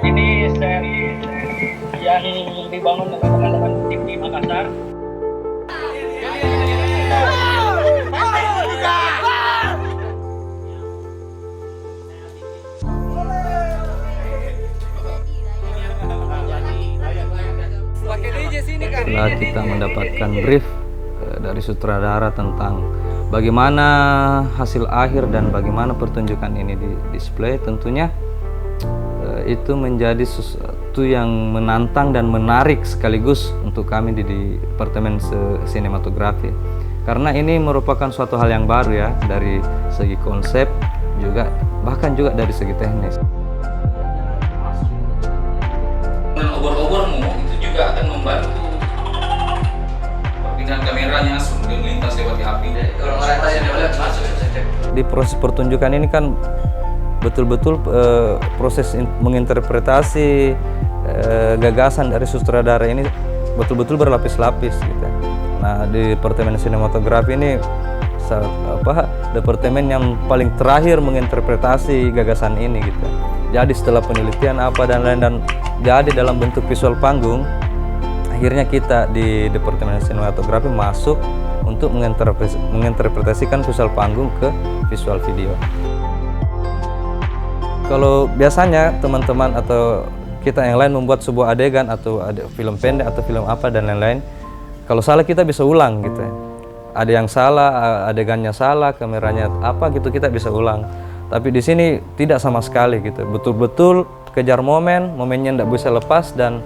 Ini seri yang dibangun oleh teman-teman tim di Makassar. Setelah kita mendapatkan brief dari sutradara tentang bagaimana hasil akhir dan bagaimana pertunjukan ini di display, tentunya itu menjadi sesuatu yang menantang dan menarik sekaligus untuk kami di Departemen Sinematografi, karena ini merupakan suatu hal yang baru ya, dari segi konsep juga, bahkan juga dari segi teknis. Dan obor-obormu itu juga akan membantu perpindahan kameranya sebelum lintas lewat api. Di proses pertunjukan ini kan betul-betul proses menginterpretasi gagasan dari sutradara ini betul-betul berlapis-lapis gitu. Nah, di Departemen Sinematografi ini departemen yang paling terakhir menginterpretasi gagasan ini gitu. Jadi setelah penelitian apa dan lain, dan jadi dalam bentuk visual panggung, akhirnya kita di Departemen Sinematografi masuk untuk menginterpretasikan visual panggung ke visual video. Kalau biasanya teman-teman atau kita yang lain membuat sebuah adegan atau ada film pendek atau film apa dan lain-lain, kalau salah kita bisa ulang gitu ya. Ada yang salah, adegannya salah, kameranya apa gitu, kita bisa ulang. Tapi di sini tidak sama sekali gitu. Betul-betul kejar momennya tidak bisa lepas dan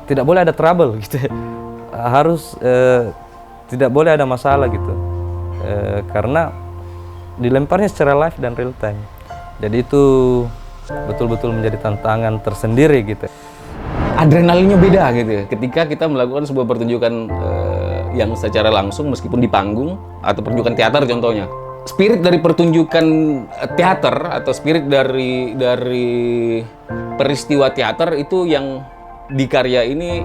tidak boleh ada trouble gitu. Harus tidak boleh ada masalah gitu. Karena dilemparnya secara live dan real time. Jadi itu betul-betul menjadi tantangan tersendiri gitu. Adrenalinnya beda gitu ya, ketika kita melakukan sebuah pertunjukan yang secara langsung meskipun di panggung atau pertunjukan teater contohnya. Spirit dari pertunjukan teater atau spirit dari peristiwa teater itu yang di karya ini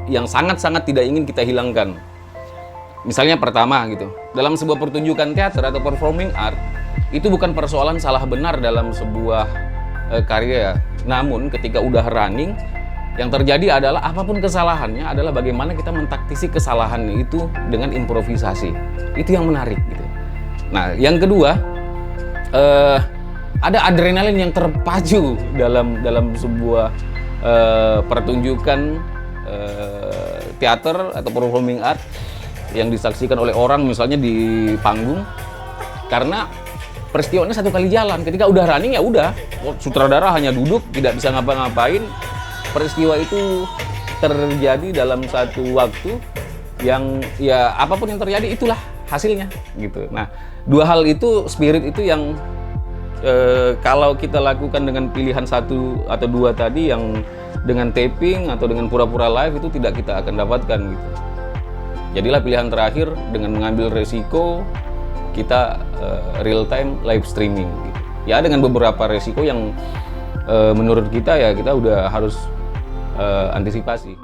yang sangat-sangat tidak ingin kita hilangkan. Misalnya pertama gitu, dalam sebuah pertunjukan teater atau performing art, itu bukan persoalan salah benar dalam sebuah karya. Namun ketika udah running, yang terjadi adalah apapun kesalahannya adalah bagaimana kita mentaktisi kesalahan itu dengan improvisasi. Itu yang menarik gitu. Nah, yang kedua, ada adrenalin yang terpacu dalam sebuah pertunjukan teater atau performing art yang disaksikan oleh orang misalnya di panggung, karena peristiwanya satu kali jalan. Ketika udah running ya udah, sutradara hanya duduk tidak bisa ngapa-ngapain. Peristiwa itu terjadi dalam satu waktu yang ya apapun yang terjadi itulah hasilnya gitu. Nah, dua hal itu, spirit itu yang kalau kita lakukan dengan pilihan satu atau dua tadi, yang dengan taping atau dengan pura-pura live, itu tidak kita akan dapatkan gitu. Jadilah pilihan terakhir dengan mengambil resiko kita real time live streaming gitu. Ya dengan beberapa resiko yang menurut kita ya kita udah harus antisipasi.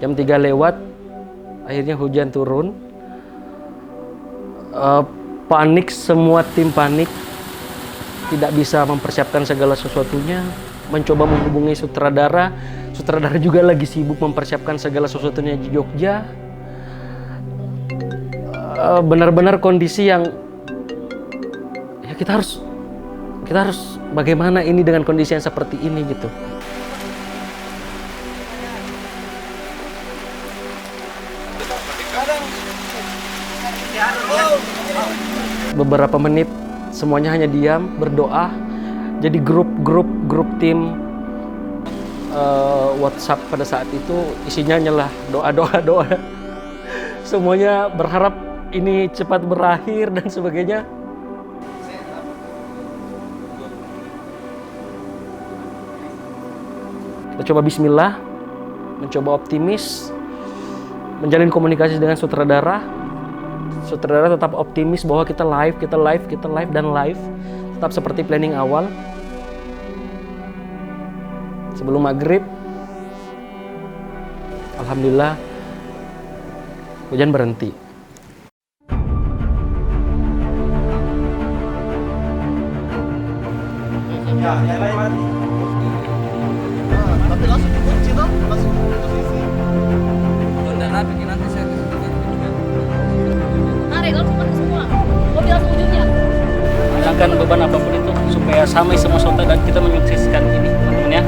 Jam 3 lewat, akhirnya hujan turun. Panik, semua tim panik. Tidak bisa mempersiapkan segala sesuatunya. Mencoba menghubungi sutradara. Sutradara juga lagi sibuk mempersiapkan segala sesuatunya di Jogja. Benar-benar kondisi yang ya kita harus bagaimana ini dengan kondisi yang seperti ini gitu. Beberapa menit semuanya hanya diam, berdoa. Jadi grup tim WhatsApp pada saat itu isinya hanyalah doa. Semuanya berharap ini cepat berakhir dan sebagainya. Kita coba bismillah, mencoba optimis, menjalin komunikasi dengan sutradara. Sutradara tetap optimis bahwa kita live, tetap seperti planning awal. Sebelum maghrib, alhamdulillah hujan berhenti. Tapi langsung dikunci toh, langsung posisi. Udah rapi nanti saya Tarik langsung masuk semua. Mobil langsung ujungnya. Hilangkan beban apapun itu supaya samai semua sota dan kita menyukseskan ini, teman-teman ya.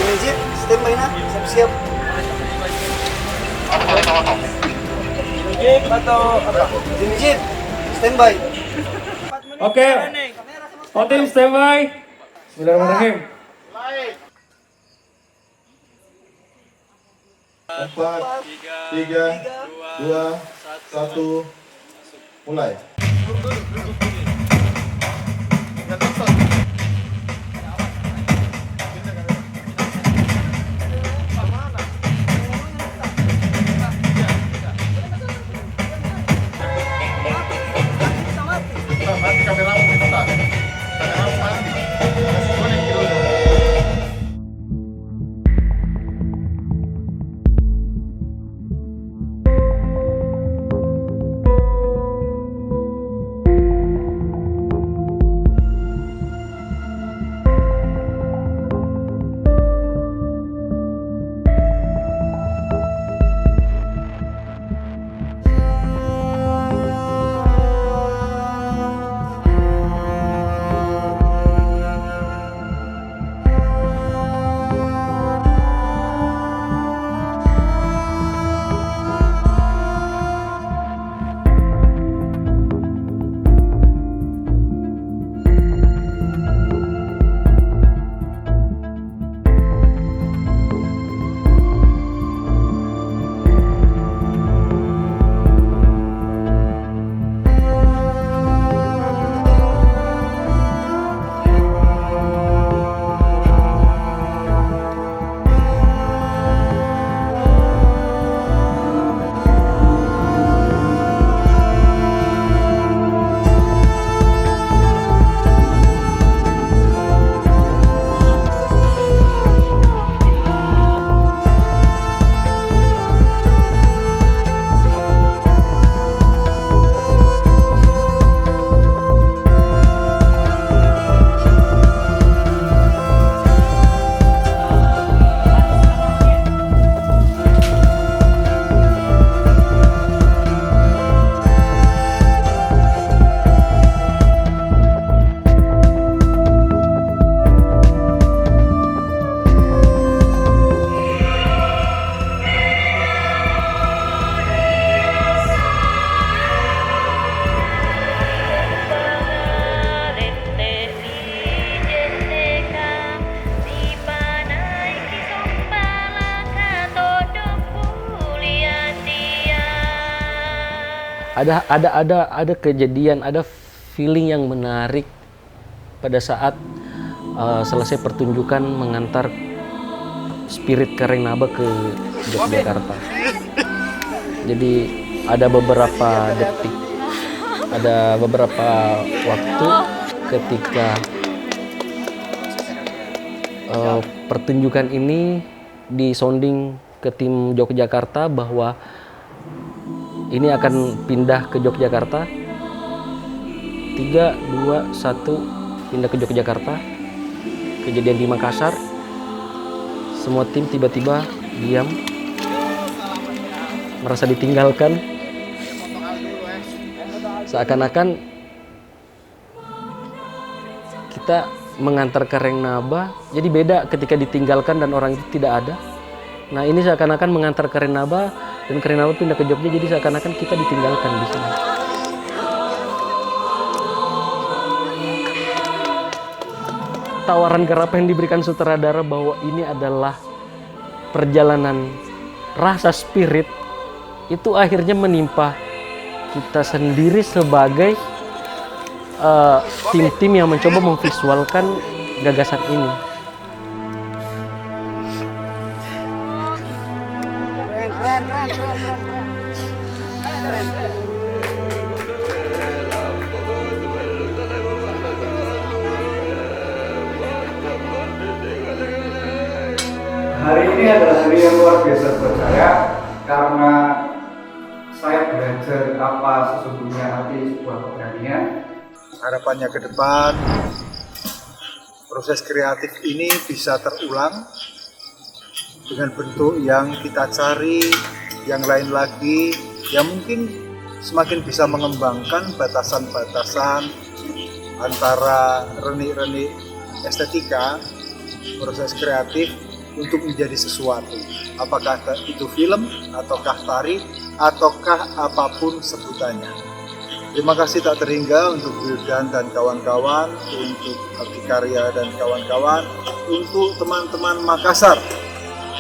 Ini Jeep, standby na, siap-siap. Jeep atau apa? Ini Jeep, standby. Oke. Tim standby. Bismillahirrahmanirrahim. 4, 3, 2, 1, mulai. Mati kameramu minta. Kameramu mati. Connect dulu. Ada kejadian, ada feeling yang menarik pada saat selesai pertunjukan mengantar spirit Kareng Naba ke Yogyakarta. Jadi ada beberapa detik, ada beberapa waktu ketika pertunjukan ini disounding ke tim Yogyakarta bahwa ini akan pindah ke Yogyakarta. 3, 2, 1 pindah ke Yogyakarta. Kejadian di Makassar. Semua tim tiba-tiba diam, merasa ditinggalkan. seakan-akan kita mengantar ke Rengnaba, jadi beda ketika ditinggalkan dan orang itu tidak ada. Nah ini seakan-akan mengantar ke Rengnaba dan ke Rengnaba pindah ke Jogja, jadi seakan-akan kita ditinggalkan di sini. Tawaran Garapa yang diberikan sutradara bahwa ini adalah perjalanan rasa spirit itu akhirnya menimpa kita sendiri sebagai tim-tim yang mencoba memvisualkan gagasan ini. Hari ini adalah hari yang luar biasa buat saya karena saya belajar apa sesungguhnya arti sebuah keberanian. Harapannya ke depan, proses kreatif ini bisa terulang dengan bentuk yang kita cari, yang lain lagi, yang mungkin semakin bisa mengembangkan batasan-batasan antara renik-renik estetika, proses kreatif untuk menjadi sesuatu. Apakah itu film, ataukah tari, ataukah apapun sebutannya. Terima kasih tak terhingga untuk Wildan dan kawan-kawan, untuk Abdi Karya dan kawan-kawan, untuk teman-teman Makassar.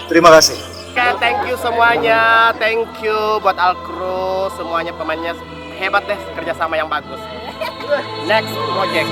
Terima kasih. Oke, thank you semuanya, thank you buat Alkru, semuanya pemainnya hebat deh, kerjasama yang bagus. Next project.